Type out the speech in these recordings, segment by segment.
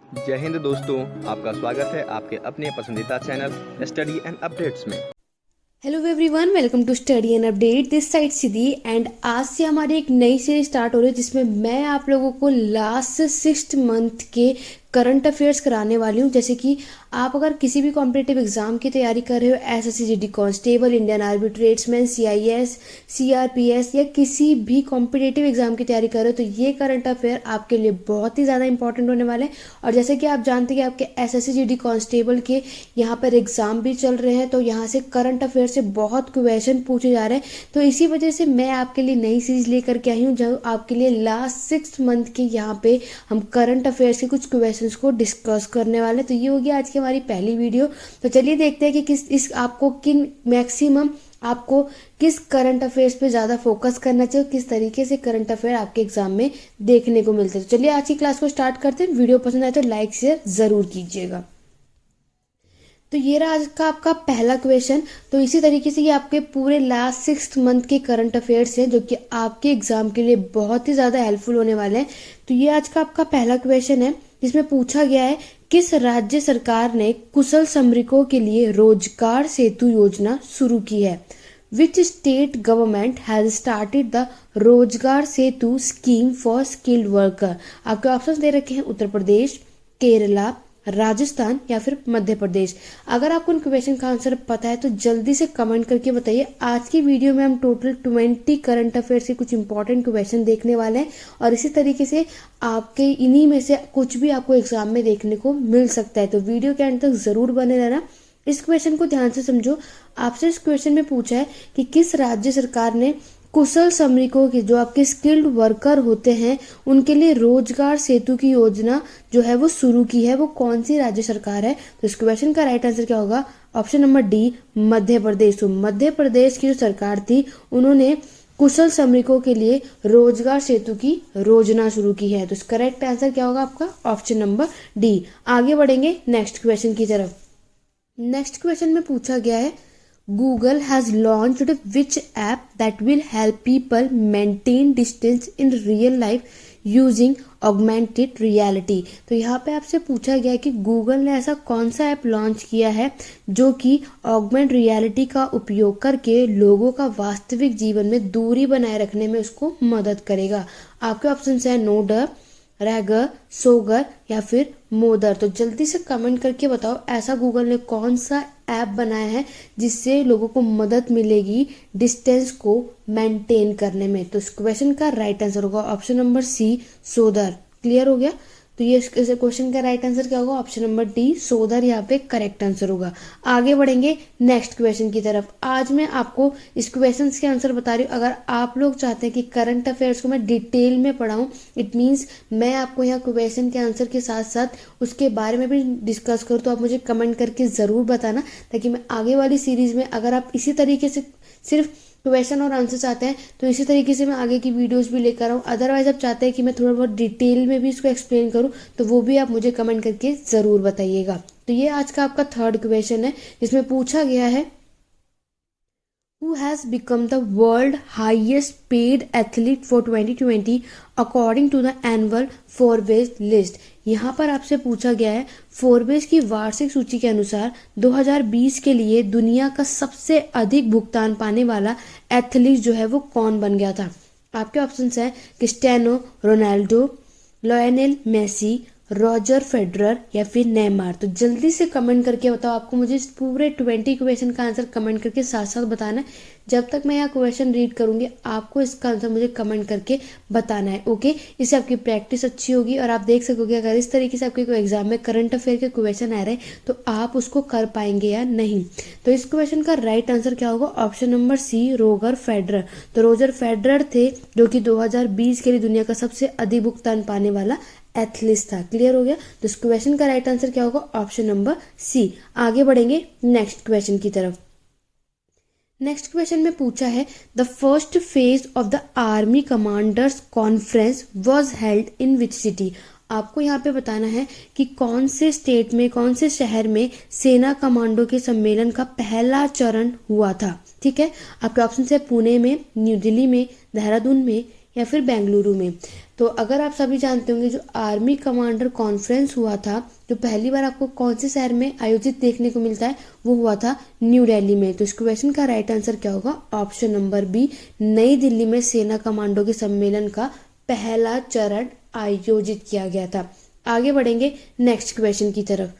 जय हिंद दोस्तों, आपका स्वागत है आपके अपने पसंदीदा चैनल स्टडी एंड अपडेट्स में। Hello everyone, welcome to study and update. This side Siddhi and आज से हमारी एक नई सीरीज स्टार्ट हो रही है जिसमें मैं आप लोगों को लास्ट 6 मंथ के करंट अफेयर्स कराने वाली हूँ। जैसे कि आप अगर किसी भी कॉम्पिटिटिव एग्जाम की तैयारी कर रहे हो, SSC GD constable, Indian army tradesman, CIS, CRPS या किसी भी कॉम्पिटिटिव एग्जाम की तैयारी कर रहे हो, तो ये करंट अफेयर आपके लिए बहुत ही ज़्यादा इंपॉर्टेंट होने वाले हैं। और जैसे कि आप जानते हैं कि आपके एसएससी जीडी कांस्टेबल के यहाँ पर एग्जाम भी चल रहे हैं, तो यहाँ से करंट अफेयर से बहुत क्वेश्चन पूछे जा रहे हैं। तो इसी वजह से मैं आपके लिए नई सीरीज लेकर के आई हूँ जो आपके लिए लास्ट 6 मंथ के यहाँ पे हम करंट अफेयर्स के कुछ क्वेश्चंस को डिस्कस करने वाले हैं। तो ये होगी आज की हमारी पहली वीडियो। तो चलिए देखते हैं कि आपको किस करंट अफेयर्स पे ज़्यादा फोकस करना चाहिए, किस तरीके से करंट अफेयर आपके एग्जाम में देखने को मिलते हैं। तो चलिए आज की क्लास को स्टार्ट करते हैं। वीडियो पसंद आए तो लाइक शेयर ज़रूर कीजिएगा। तो ये रहा आज का आपका पहला क्वेश्चन। तो इसी तरीके से ये आपके पूरे लास्ट 6 मंथ के करंट अफेयर्स हैं जो कि आपके एग्जाम के लिए बहुत ही ज़्यादा हेल्पफुल होने वाले हैं। तो ये आज का आपका पहला क्वेश्चन है जिसमें पूछा गया है, किस राज्य सरकार ने कुशल श्रमिकों के लिए रोजगार सेतु योजना शुरू की है? Which state government has started the रोजगार सेतु स्कीम फॉर स्किल्ड वर्कर? आपके ऑप्शन दे रखे हैं उत्तर प्रदेश, केरला, राजस्थान या फिर मध्य प्रदेश। अगर आपको उन क्वेश्चन का आंसर पता है तो जल्दी से कमेंट करके बताइए। आज की वीडियो में हम टोटल 20 करंट अफेयर्स के कुछ इंपॉर्टेंट क्वेश्चन देखने वाले हैं और इसी तरीके से आपके इन्हीं में से कुछ भी आपको एग्जाम में देखने को मिल सकता है। तो वीडियो के अंत तक जरूर बने रहना। इस क्वेश्चन को ध्यान से समझो। आपसे इस क्वेश्चन में पूछा है कि किस राज्य सरकार ने कुशल श्रमिकों के, जो आपके स्किल्ड वर्कर होते हैं, उनके लिए रोजगार सेतु की योजना जो है वो शुरू की है। वो कौन सी राज्य सरकार है? तो इस क्वेश्चन का राइट आंसर क्या होगा? Option number D, Madhya Pradesh. तो मध्य प्रदेश की जो सरकार थी उन्होंने कुशल श्रमिकों के लिए रोजगार सेतु की योजना शुरू की है। तो इसका करेक्ट आंसर क्या होगा आपका? Option number D. आगे बढ़ेंगे नेक्स्ट क्वेश्चन की तरफ। नेक्स्ट क्वेश्चन में पूछा गया है, Google has launched which app that will help people maintain distance in real life using augmented reality? तो यहाँ पे आपसे पूछा गया है कि गूगल ने ऐसा कौन सा ऐप लॉन्च किया है जो कि ऑगमेंट रियलिटी का उपयोग करके लोगों का वास्तविक जीवन में दूरी बनाए रखने में उसको मदद करेगा। आपके ऑप्शन है नोडर, रैगर, सोगर या फिर मोदर। तो जल्दी से कमेंट करके बताओ ऐसा गूगल ने कौन सा ऐप बनाया है जिससे लोगों को मदद मिलेगी डिस्टेंस को मेंटेन करने में। तो इस क्वेश्चन का राइट आंसर होगा ऑप्शन नंबर सी, सोदर। क्लियर हो गया? तो ये इस क्वेश्चन का राइट आंसर क्या होगा? ऑप्शन नंबर डी, सोदर यहाँ पे करेक्ट आंसर होगा। आगे बढ़ेंगे नेक्स्ट क्वेश्चन की तरफ। आज मैं आपको इस क्वेश्चन के आंसर बता रही हूँ। अगर आप लोग चाहते हैं कि करंट अफेयर्स को मैं डिटेल में पढ़ाऊँ, इट मीन्स मैं आपको यहाँ क्वेश्चन के आंसर के साथ साथ उसके बारे में भी डिस्कस करूँ, तो आप मुझे कमेंट करके ज़रूर बताना, ताकि मैं आगे वाली सीरीज़ में, अगर आप इसी तरीके से सिर्फ क्वेश्चन और आंसर चाहते हैं तो इसी तरीके से मैं आगे की वीडियोस भी लेकर आऊँ। अदरवाइज आप चाहते हैं कि मैं थोड़ा बहुत डिटेल में भी इसको एक्सप्लेन करूँ, तो वो भी आप मुझे कमेंट करके ज़रूर बताइएगा। तो ये आज का आपका थर्ड क्वेश्चन है जिसमें पूछा गया है, Who has become the world highest paid athlete for 2020 according to the annual Forbes list? यहाँ पर आपसे पूछा गया है फोर्बेस की वार्षिक सूची के अनुसार 2020 के लिए दुनिया का सबसे अधिक भुगतान पाने वाला एथलीट जो है वो कौन बन गया था? आपके ऑप्शंस हैं Cristiano Ronaldo, Lionel Messi, Roger Federer या फिर नेमार। तो जल्दी से कमेंट करके बताओ। आपको मुझे इस पूरे 20 क्वेश्चन का आंसर कमेंट करके साथ साथ बताना है। जब तक मैं यहाँ क्वेश्चन रीड करूंगी आपको इसका आंसर मुझे कमेंट करके बताना है। ओके, इससे आपकी प्रैक्टिस अच्छी होगी और आप देख सकोगे अगर इस तरीके से आपके कोई एग्जाम में करंट अफेयर के क्वेश्चन आ रहे हैं तो आप उसको कर पाएंगे या नहीं। तो इस क्वेश्चन का राइट आंसर क्या होगा? Option number C, Roger Federer. तो रोजर फेडरर थे जो कि 2020 के लिए दुनिया का सबसे अधिक भुगतान पाने वाला एथलीट था। क्लियर हो गया? तो इस क्वेश्चन का राइट आंसर क्या होगा? Option number C. आगे बढ़ेंगे नेक्स्ट क्वेश्चन की तरफ। नेक्स्ट क्वेश्चन में पूछा है, the first phase of the army commanders conference was held in which city? आपको यहाँ पे बताना है कि कौन से स्टेट में, कौन से शहर में सेना कमांडो के सम्मेलन का पहला चरण हुआ था। ठीक है, आपके ऑप्शन है पुणे में, न्यू दिल्ली में, देहरादून में या फिर बेंगलुरु में। तो अगर आप सभी जानते होंगे जो आर्मी कमांडर कॉन्फ्रेंस हुआ था, जो पहली बार आपको कौन से शहर में आयोजित देखने को मिलता है, वो हुआ था न्यू दिल्ली में। तो इस क्वेश्चन का राइट आंसर क्या होगा? ऑप्शन नंबर बी, नई दिल्ली में सेना कमांडो के सम्मेलन का पहला चरण आयोजित किया गया था। आगे बढ़ेंगे नेक्स्ट क्वेश्चन की तरफ।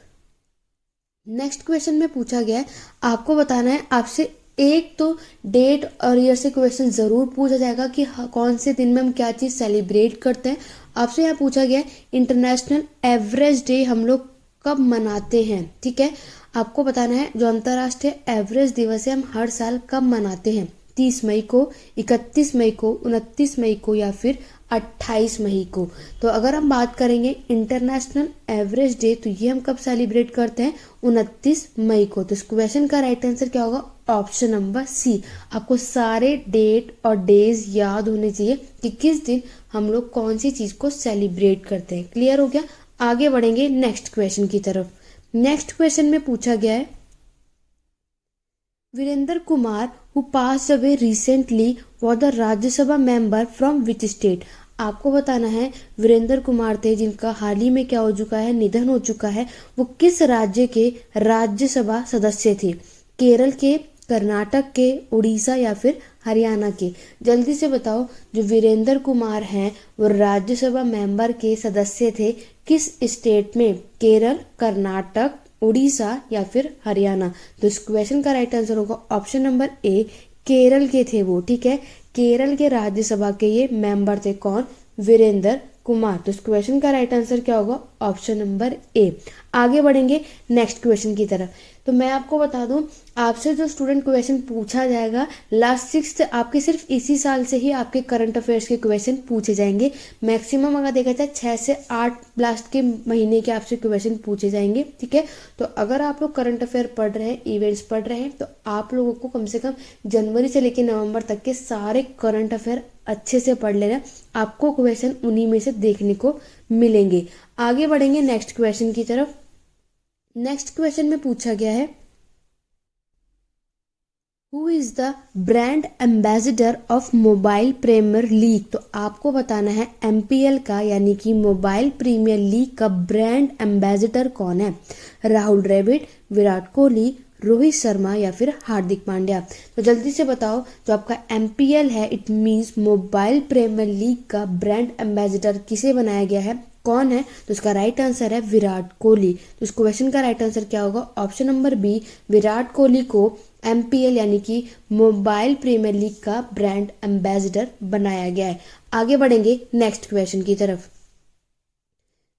नेक्स्ट क्वेश्चन में पूछा गया है, आपको बताना है, आपसे एक तो डेट और ईयर से क्वेश्चन जरूर पूछा जाएगा कि कौन से दिन में हम क्या चीज सेलिब्रेट करते हैं। आपसे यहाँ पूछा गया है इंटरनेशनल एवरेज डे हम लोग कब मनाते हैं। ठीक है, आपको बताना है जो अंतर्राष्ट्रीय एवरेज दिवस है हम हर साल कब मनाते हैं। 30 मई को, 31 मई को, 29 मई को या फिर 28 मई को। तो अगर हम बात करेंगे इंटरनेशनल एवरेज डे, तो ये हम कब सेलिब्रेट करते हैं? 29 मई को। तो इस क्वेश्चन का राइट आंसर क्या होगा? Option number C. आपको सारे डेट और डेज याद होने चाहिए कि किस दिन हम लोग कौन सी चीज को सेलिब्रेट करते हैं। क्लियर हो गया? आगे बढ़ेंगे नेक्स्ट क्वेश्चन की तरफ। नेक्स्ट क्वेश्चन में पूछा गया है, Virendra Kumar who passed away recently was the Rajya Sabha member from which state। आपको बताना है वीरेंद्र कुमार थे जिनका हाल ही में क्या हो चुका है, निधन हो चुका है, वो किस राज्य के राज्यसभा सदस्य थे? केरल के, कर्नाटक के, उड़ीसा या फिर हरियाणा के? जल्दी से बताओ, जो वीरेंद्र कुमार हैं वो राज्यसभा मेंबर के सदस्य थे किस स्टेट में? केरल, कर्नाटक, उड़ीसा या फिर हरियाणा? तो इस क्वेश्चन का राइट आंसर होगा ऑप्शन नंबर ए, केरल के थे वो। ठीक है, केरल के राज्यसभा के ये मेंबर थे। कौन? वीरेंद्र कुमार। तो इस क्वेश्चन का राइट आंसर क्या होगा? Option number A. आगे बढ़ेंगे नेक्स्ट क्वेश्चन की तरफ। तो मैं आपको बता दूं, आपसे जो स्टूडेंट क्वेश्चन पूछा जाएगा लास्ट 6 आपके सिर्फ इसी साल से ही आपके करंट अफेयर्स के क्वेश्चन पूछे जाएंगे। मैक्सिमम अगर देखा जाए 6 से 8 लास्ट के महीने के आपसे क्वेश्चन पूछे जाएंगे। ठीक है, तो अगर आप लोग करंट अफेयर पढ़ रहे हैं, इवेंट्स पढ़ रहे हैं, तो आप लोगों को कम से कम जनवरी से लेकर नवंबर तक के सारे करंट अफेयर अच्छे से पढ़ लेना। आपको क्वेश्चन उन्हीं में से देखने को मिलेंगे। आगे बढ़ेंगे नेक्स्ट क्वेश्चन की तरफ। नेक्स्ट क्वेश्चन में पूछा गया है, who is the brand ambassador of mobile premier league. तो आपको बताना है MPL का यानी कि मोबाइल प्रीमियर लीग का ब्रांड एम्बेसडर कौन है? राहुल द्रविड़, विराट कोहली, रोहित शर्मा या फिर हार्दिक पांड्या? तो जल्दी से बताओ, जो आपका MPL है it means mobile premier league का ब्रांड एम्बेसडर किसे बनाया गया है, कौन है? तो इसका राइट आंसर है विराट कोहली। तो इस क्वेश्चन का राइट आंसर क्या होगा? Option number B, Virat Kohli को MPL यानी कि मोबाइल प्रीमियर लीग का ब्रांड एम्बेसडर बनाया गया है। आगे बढ़ेंगे नेक्स्ट क्वेश्चन की तरफ।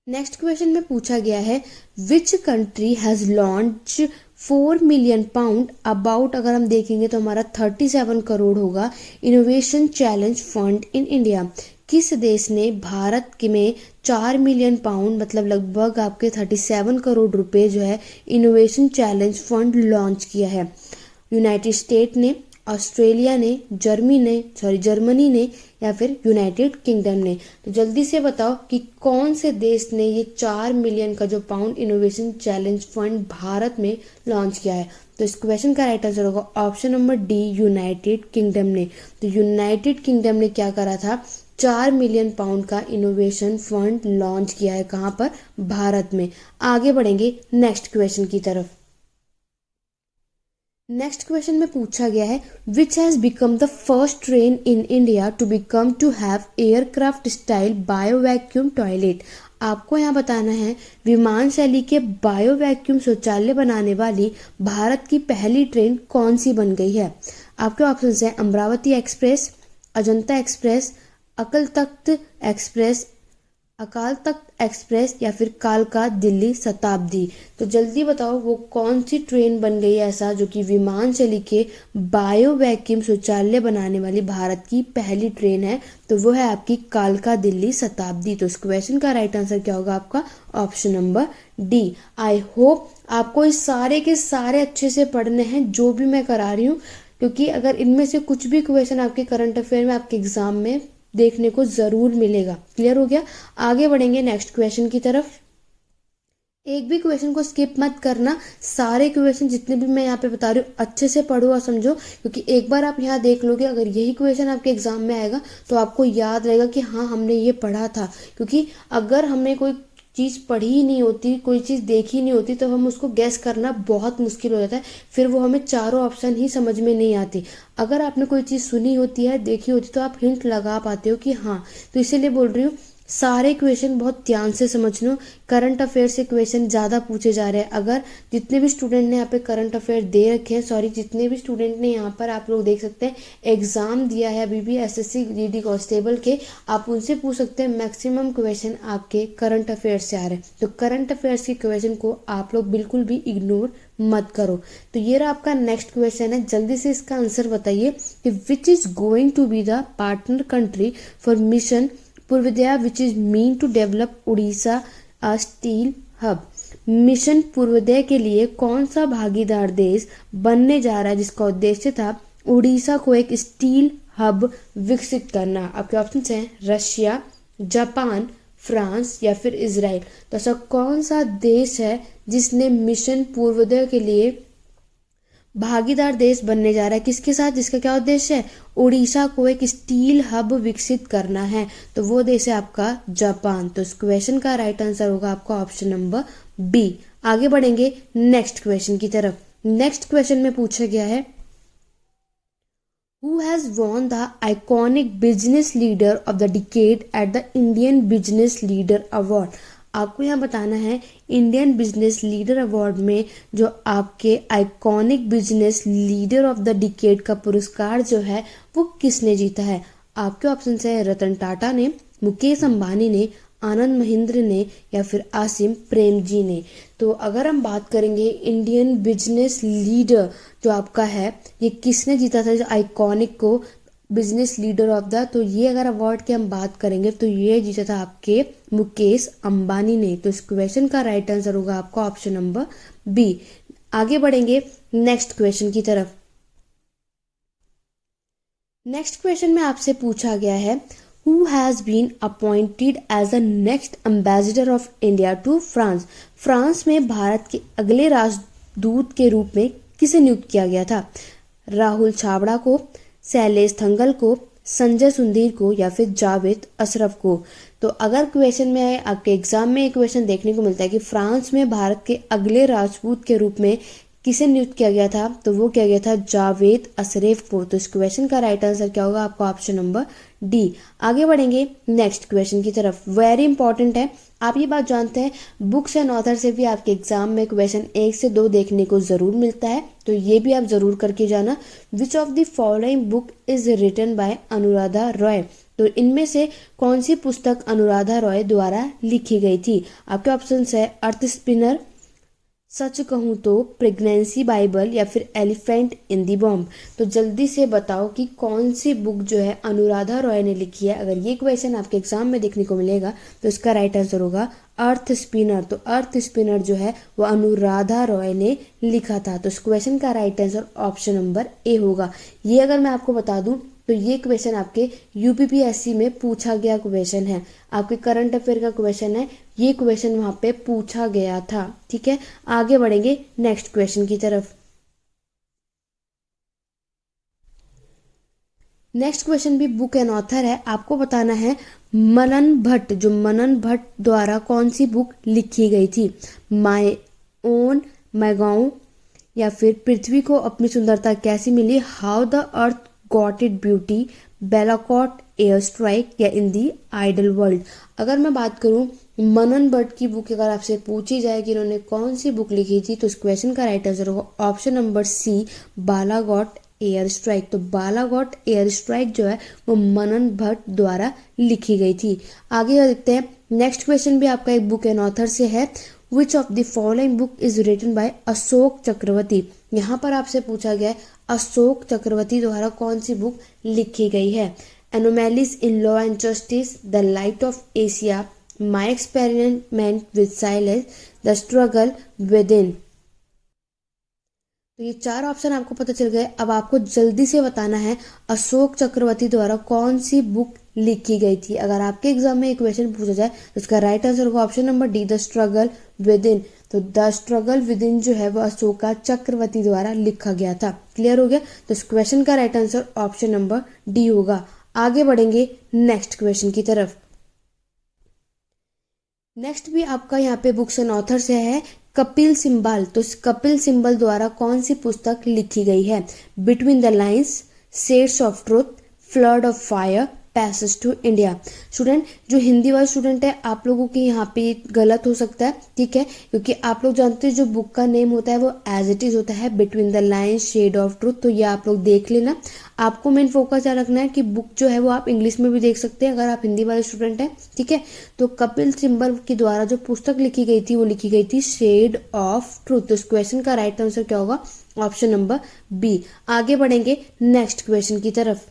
नेक्स्ट क्वेश्चन में पूछा गया है, which country has launch 4 million pound about, अगर हम देखेंगे तो हमारा 37 करोड़ होगा, innovation challenge fund in India. किस देश ने भारत में 4 मिलियन पाउंड मतलब लगभग आपके 37 करोड़ रुपए जो है इनोवेशन चैलेंज फंड लॉन्च किया है? यूनाइटेड स्टेट ने, ऑस्ट्रेलिया ने, जर्मनी ने या फिर यूनाइटेड किंगडम ने? तो जल्दी से बताओ कि कौन से देश ने ये 4 मिलियन का जो pound innovation challenge fund Bharat में लॉन्च किया है? तो इस क्वेश्चन का राइट आंसर होगा option number D, United kingdom ने। तो यूनाइटेड किंगडम ने क्या करा था? 4 मिलियन पाउंड का इनोवेशन फंड लॉन्च किया है। कहाँ पर? भारत में। आगे बढ़ेंगे नेक्स्ट क्वेश्चन की तरफ। नेक्स्ट क्वेश्चन में पूछा गया है, which has become the first train in India to become to have aircraft style bio vacuum toilet. आपको यहाँ बताना है विमान शैली के बायो वैक्यूम शौचालय बनाने वाली भारत की पहली ट्रेन कौन सी बन गई है? आपके ऑप्शंस हैं Amravati express, Ajanta express, Akal Takht express या फिर कालका दिल्ली शताब्दी? तो जल्दी बताओ वो कौन सी ट्रेन बन गई है ऐसा जो कि विमान शैली के बायो वैक्यूम शौचालय बनाने वाली भारत की पहली ट्रेन है? तो वो है आपकी कालका दिल्ली शताब्दी। तो इस क्वेश्चन का राइट आंसर क्या होगा आपका? Option number D. I hope आपको इस सारे के सारे अच्छे से पढ़ने हैं जो भी मैं करा रही हूँ, क्योंकि अगर इनमें से कुछ भी क्वेश्चन आपके करंट अफेयर में आपके एग्जाम में देखने को जरूर मिलेगा। क्लियर हो गया? आगे बढ़ेंगे नेक्स्ट क्वेश्चन की तरफ। एक भी क्वेश्चन को स्किप मत करना, सारे क्वेश्चन जितने भी मैं यहाँ पे बता रही हूँ अच्छे से पढ़ो और समझो, क्योंकि एक बार आप यहाँ देख लोगे, अगर यही क्वेश्चन आपके एग्जाम में आएगा तो आपको याद रहेगा कि हाँ हमने ये पढ़ा था। क्योंकि अगर हमने कोई चीज़ पढ़ी ही नहीं होती, कोई चीज़ देखी नहीं होती, तो हम उसको गैस करना बहुत मुश्किल हो जाता है, फिर वो हमें चारों ऑप्शन ही समझ में नहीं आती। अगर आपने कोई चीज़ सुनी होती है, देखी होती, तो आप हिंट लगा पाते हो कि हाँ। तो इसीलिए बोल रही हूँ, सारे क्वेश्चन बहुत ध्यान से समझ लो। करंट अफेयर से क्वेश्चन ज़्यादा पूछे जा रहे हैं। अगर जितने भी स्टूडेंट ने यहाँ पे करंट अफेयर दे रखे हैं, सॉरी जितने भी स्टूडेंट ने यहाँ पर, आप लोग देख सकते हैं, एग्जाम दिया है अभी भी एसएससी जीडी कांस्टेबल के, आप उनसे पूछ सकते हैं, मैक्सिमम क्वेश्चन आपके करंट अफेयर से आ रहे हैं। तो करंट अफेयर्स के क्वेश्चन को आप लोग बिल्कुल भी इग्नोर मत करो। तो ये रहा आपका नेक्स्ट क्वेश्चन है, जल्दी से इसका आंसर बताइए कि which is going to be the partner country for mission Purvodaya which is mean to develop Odisha a steel hub. Mission Purvodaya के लिए कौन सा भागीदार देश बनने जा रहा है, जिसका उद्देश्य था उड़ीसा को एक स्टील हब विकसित करना। आपके ऑप्शन हैं रशिया, जापान, फ्रांस या फिर इजराइल। तो ऐसा कौन सा देश है जिसने मिशन पूर्वोदय के लिए भागीदार देश बनने जा रहा है, किसके साथ, जिसका क्या उद्देश्य है, उड़ीसा को एक स्टील हब विकसित करना है। तो वो देश है आपका जापान। तो इस क्वेश्चन का राइट आंसर होगा आपका ऑप्शन नंबर बी। आगे बढ़ेंगे नेक्स्ट क्वेश्चन की तरफ। नेक्स्ट क्वेश्चन में पूछा गया है, Who has won the iconic business leader of the decade at the Indian Business Leader Award? आपको यहाँ बताना है इंडियन बिजनेस लीडर अवार्ड में जो आपके iconic business leader of the decade का पुरस्कार जो है वो किसने जीता है। आपके ऑप्शन है रतन टाटा ने, मुकेश अंबानी ने, आनंद महिंद्र ने या फिर आसिम प्रेमजी ने। तो अगर हम बात करेंगे इंडियन बिजनेस लीडर जो आपका है, ये किसने जीता था आइकॉनिक को बिजनेस लीडर ऑफ द, तो ये अगर अवार्ड की हम बात करेंगे तो ये जीता था आपके मुकेश अंबानी ने। तो इस क्वेश्चन का राइट आंसर होगा आपका ऑप्शन नंबर बी। आगे बढ़ेंगे नेक्स्ट क्वेश्चन की तरफ। नेक्स्ट क्वेश्चन में आपसे पूछा गया है, Who has been appointed as the next ambassador of India to France? France में भारत के अगले राजदूत के रूप में किसे नियुक्त किया गया था। राहुल छाबड़ा को, शैलेश थंगल को, संजय सुंदीर को या फिर जावेद अशरफ को। तो अगर क्वेश्चन में आपके एग्जाम में एक क्वेश्चन देखने को मिलता है कि फ्रांस में भारत के अगले राजदूत के रूप में किसे नियुक्त किया गया था, तो वो किया गया था जावेद अशरफ को। तो इस क्वेश्चन का राइट आंसर क्या होगा आपका ऑप्शन नंबर डी। आगे बढ़ेंगे नेक्स्ट क्वेश्चन की तरफ। वेरी इंपॉर्टेंट है, आप ये बात जानते हैं बुक्स एंड ऑथर से भी आपके एग्जाम में क्वेश्चन 1 से 2 देखने को जरूर मिलता है, तो ये भी आप जरूर करके जाना। Which of the following book is written by Anuradha Roy. तो इनमें से कौन सी पुस्तक अनुराधा रॉय द्वारा लिखी गई थी। आपके ऑप्शन है अर्थ स्पिनर, सच कहूँ तो, प्रेगनेंसी बाइबल या फिर एलिफेंट इन दी बॉम्ब। तो जल्दी से बताओ कि कौन सी बुक जो है अनुराधा रॉय ने लिखी है। अगर ये क्वेश्चन आपके एग्जाम में देखने को मिलेगा तो इसका राइट आंसर होगा अर्थ स्पिनर। तो अर्थ स्पिनर जो है वो अनुराधा रॉय ने लिखा था। तो इस क्वेश्चन का right answer option number A होगा। ये अगर मैं आपको बता दूं तो ये क्वेश्चन आपके यूपीपीएससी में पूछा गया क्वेश्चन है, आपके करंट अफेयर का क्वेश्चन है, ये क्वेश्चन वहां पे पूछा गया था। ठीक है, आगे बढ़ेंगे नेक्स्ट क्वेश्चन की तरफ। नेक्स्ट क्वेश्चन भी बुक एंड ऑथर है, आपको बताना है मनन भट्ट, जो मनन भट्ट द्वारा कौन सी बुक लिखी गई थी। माय ओन मैगाओ या फिर पृथ्वी को अपनी सुंदरता कैसी मिली, how the earth got it beauty, Balakot air strike या इन दी आइडल वर्ल्ड। अगर मैं बात करूं मनन भट्ट की बुक अगर आपसे पूछी जाए कि इन्होंने कौन सी बुक लिखी थी, तो इस क्वेश्चन का राइट आंसर होगा option number C, Balakot air strike. तो बालागॉट एयर स्ट्राइक जो है वो मनन भट्ट द्वारा लिखी गई थी। आगे देखते हैं नेक्स्ट क्वेश्चन भी आपका एक बुक एंड ऑथर से है। Which of the following book is written by Ashok Chakravarty. यहाँ पर आपसे पूछा गया है अशोक चक्रवर्ती द्वारा कौन सी बुक लिखी गई है। Anomalies in law and justice, the light of Asia, my experiment with silence, the struggle within. तो ये 4 ऑप्शन आपको पता चल गए। अब आपको जल्दी से बताना है अशोक चक्रवर्ती द्वारा कौन सी बुक लिखी गई थी। अगर आपके एग्जाम में एक क्वेश्चन पूछा जाए तो उसका राइट आंसर होगा option number D, the struggle within. तो द स्ट्रगल विद इन जो है वो अशोका चक्रवर्ती द्वारा लिखा गया था। क्लियर हो गया? तो इस क्वेश्चन का right answer option number D होगा। आगे बढ़ेंगे नेक्स्ट क्वेश्चन की तरफ। नेक्स्ट भी आपका यहाँ पे बुक्स एंड ऑथर से है कपिल सिब्बल। तो कपिल सिब्बल द्वारा कौन सी पुस्तक लिखी गई है? Between the lines, shades of truth, flood of fire, passage to India. Student, जो हिंदी वाले स्टूडेंट है आप लोगों की यहाँ पे गलत हो सकता है, ठीक है, क्योंकि आप लोग जानते हैं जो बुक का नेम होता है वो एज इट इज होता है, between the lines, shade of truth. तो ये आप लोग देख लेना। आपको मेन फोकस क्या रखना है कि बुक जो है वो आप इंग्लिश में भी देख सकते हैं अगर आप हिंदी वाले स्टूडेंट हैं, ठीक है। तो कपिल सिब्बल के द्वारा जो पुस्तक लिखी गई थी वो लिखी गई थी शेड ऑफ ट्रूथ। तो इस क्वेश्चन का राइट आंसर क्या होगा? Option number B. आगे बढ़ेंगे नेक्स्ट क्वेश्चन की तरफ।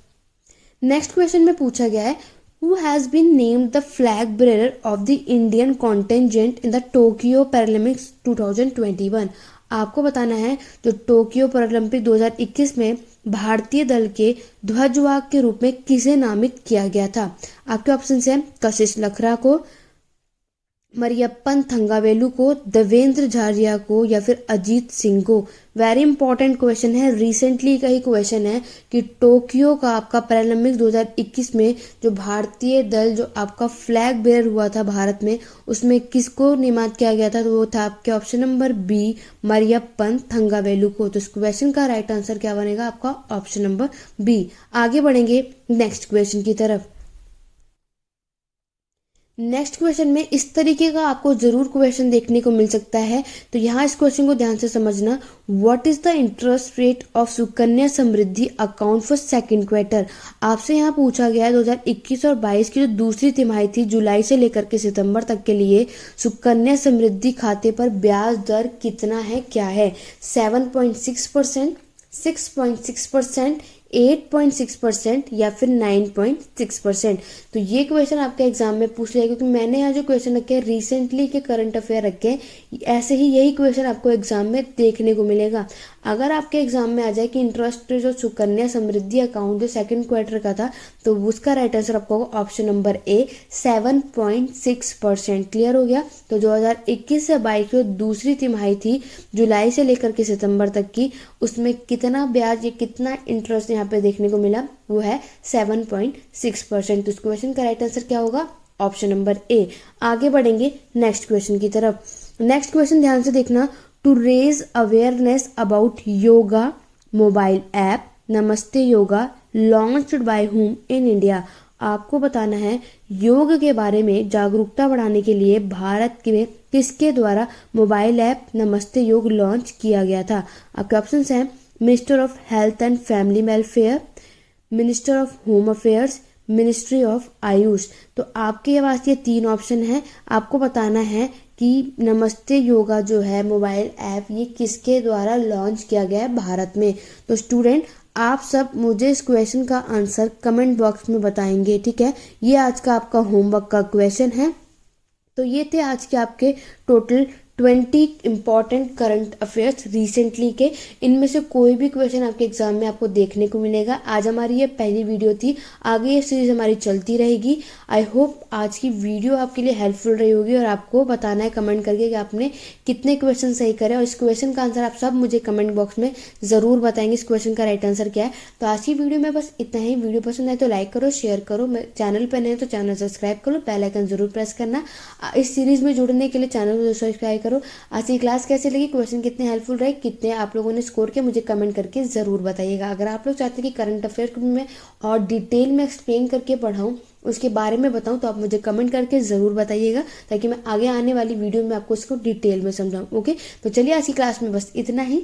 नेक्स्ट क्वेश्चन में पूछा गया है who has been named the flag bearer of the Indian contingent in the Tokyo Paralympics 2021। आपको बताना है जो टोक्यो पैरालंपिक 2021 में भारतीय दल के ध्वजवाहक के रूप में किसे नामित किया गया था? आपके ऑप्शन है कशिश लखरा को, मरियप्पन थंगावेलु को, देवेंद्र झारिया को या फिर अजीत सिंह को। वेरी इंपॉर्टेंट क्वेश्चन है, रिसेंटली का ही क्वेश्चन है कि टोक्यो का आपका पैरालंपिक्स 2021 में जो भारतीय दल जो आपका फ्लैग बेयर हुआ था भारत में, उसमें किसको नियमित किया गया था? तो वो था आपके option number B, Mariyappan Thangavelu को। तो इस क्वेश्चन का राइट आंसर क्या बनेगा आपका? Option number B. आगे बढ़ेंगे नेक्स्ट क्वेश्चन की तरफ। नेक्स्ट क्वेश्चन में इस तरीके का आपको जरूर क्वेश्चन देखने को मिल सकता है। तो यहाँ इस क्वेश्चन को ध्यान से समझना। What is the interest rate of Sukanya Samriddhi account for second quarter? आपसे यहाँ पूछा गया है 2021 और 22 की जो दूसरी तिमाही थी, जुलाई से लेकर के सितंबर तक के लिए सुकन्या समृद्धि खाते पर ब्याज दर कितना है, क्या है? 7.6%, 6.6%, 8.6% या फिर 9.6%। तो ये क्वेश्चन आपके एग्जाम में पूछ लिया, क्योंकि मैंने यहाँ जो क्वेश्चन रखे हैं रिसेंटली के करंट अफेयर रखे हैं, ऐसे ही यही क्वेश्चन आपको एग्जाम में देखने को मिलेगा। अगर आपके एग्जाम में आ जाए कि इंटरेस्ट जो सुकन्या समृद्धि अकाउंट जो सेकंड क्वार्टर का था, तो उसका राइट आंसर आपको होगा ऑप्शन नंबर ए, 7.6%। क्लियर हो गया? तो 2021 से 22 जो दूसरी तिमाही थी, जुलाई से लेकर के सितंबर तक की, उसमें कितना ब्याज या कितना इंटरेस्ट यहाँ पे देखने को मिला, वो है 7.6%। तो इस क्वेश्चन का राइट आंसर क्या होगा? Option number A. आगे बढ़ेंगे नेक्स्ट क्वेश्चन की तरफ। नेक्स्ट क्वेश्चन ध्यान से देखना। To raise awareness about yoga mobile app Namaste Yoga launched by whom in India. आपको बताना है योग के बारे में जागरूकता बढ़ाने के लिए भारत में किसके द्वारा मोबाइल ऐप नमस्ते योग लॉन्च किया गया था? आपके ऑप्शन हैं minister of health and family welfare, minister of home affairs, ministry of Ayush. तो आपके पास ये तीन ऑप्शन है। आपको बताना है कि नमस्ते योगा जो है मोबाइल ऐप, ये किसके द्वारा लॉन्च किया गया है भारत में। तो स्टूडेंट, आप सब मुझे इस क्वेश्चन का आंसर कमेंट बॉक्स में बताएंगे, ठीक है। ये आज का आपका होमवर्क का क्वेश्चन है। तो ये थे आज के आपके total 20 important current affairs recently के। इनमें से कोई भी क्वेश्चन आपके एग्जाम में आपको देखने को मिलेगा। आज हमारी ये पहली वीडियो थी, आगे ये सीरीज हमारी चलती रहेगी। आई होप आज की वीडियो आपके लिए हेल्पफुल रही होगी और आपको बताना है कमेंट करके कि आपने कितने क्वेश्चन सही करे, और इस क्वेश्चन का आंसर आप सब मुझे कमेंट बॉक्स में ज़रूर बताएंगे इस क्वेश्चन का राइट आंसर क्या है। तो आज की वीडियो में बस इतना ही। वीडियो पसंद आए तो लाइक करो, शेयर करो, चैनल पर नए तो चैनल सब्सक्राइब करो, बेल आइकन जरूर प्रेस करना। इस सीरीज में जुड़ने के लिए चैनल को सब्सक्राइब करो। आज की क्लास कैसे लगी, क्वेश्चन कितने हेल्पफुल रहे, कितने आप लोगों ने स्कोर किया, मुझे कमेंट करके ज़रूर बताइएगा। अगर आप लोग चाहते हैं कि करंट अफेयर में और डिटेल में एक्सप्लेन करके पढ़ाऊँ, उसके बारे में बताऊं, तो आप मुझे कमेंट करके ज़रूर बताइएगा, ताकि मैं आगे आने वाली वीडियो में आपको इसको डिटेल में समझाऊं। ओके, तो चलिए आज की क्लास में बस इतना ही।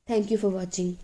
Thank you for watching.